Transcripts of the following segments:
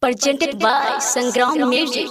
presented by Sangram Music.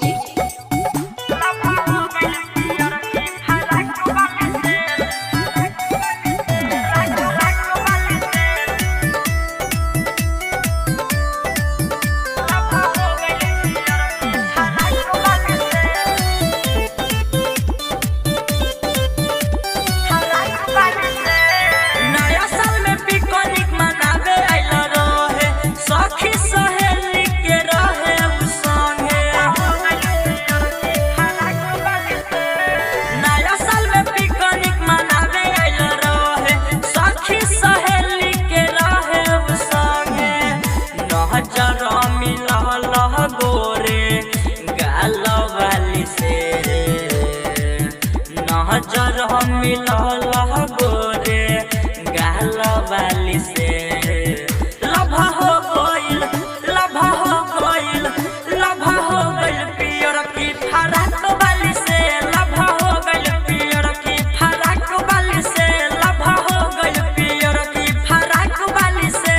नजर मिलल गोरे गाल वाली से लभा हो गइल पियर की फराक वाली से लभा हो गइल पियर की फराक वाली से लभा हो गइल पियर की फराक वाली से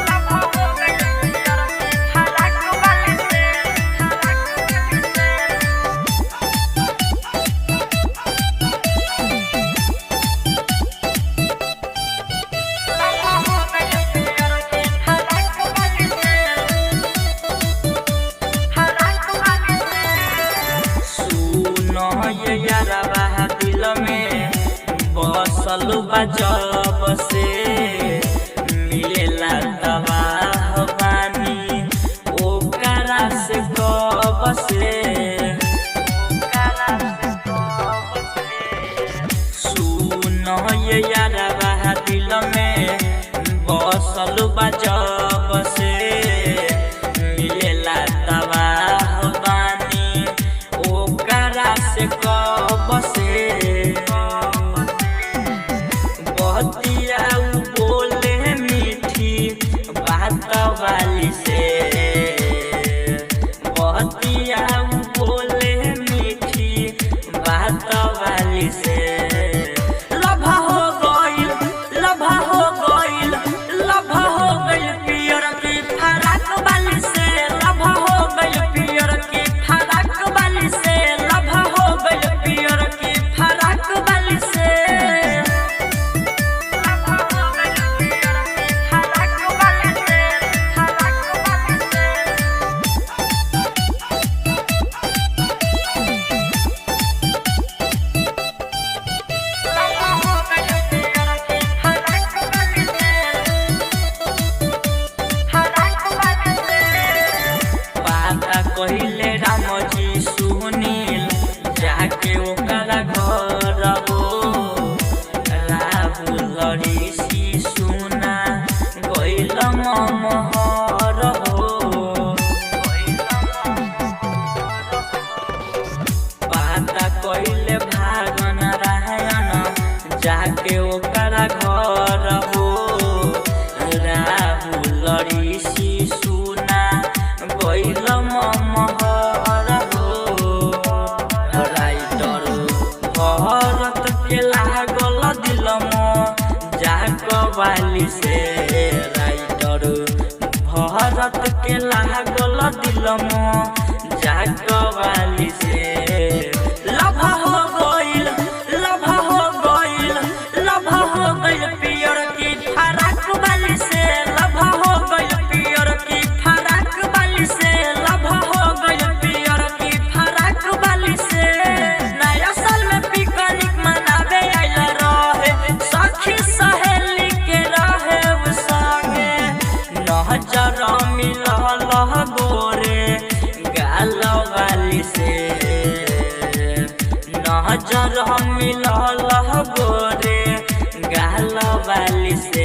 लभा हो गइल पियर की फराक वाली से यारवा दिल में बसल जब से मिलेला दवा बानी ओकरा से कब से सुन यारवा दिल में बसल जब से मिलेला दवा बानी ओकरा से कब से बतिया बोले मीठी बात वाली से बतिया बोले मीठी बात वाली से लभा हो गइल पियर की फराक वाली से लभा हो गइल पियर की फराक वाली से लभा हो गइल पियर की फराक वाली से लभा हो गइल पियर की फराक वाली से लभा हो गइल पियर की फराक वाली से पाता कहिले राम जी सुनील जाके ओकरा घर हो राहुल ऋषि सुना गइल महर हो पाता कहिले भागन रायन जाके ओकरा घर हो राहुल ऋषि सुना गइल महर हो राइटर भरत के लागल दिल जाक वाली से राइटर भरत के लागल दिल जाक वाली से लभा हो गइल पियर की फराक वाली से लभा हो गइल पियर की फराक वाली से लभा हो गइल पियर की फराक वाली से नया साल में पिकनिक मनावे आइल रहे सखी सहेली के रहे उ संगे नजर मिलल गोरे गाल वाली से नजर मिलल गोरे गाल वाली से।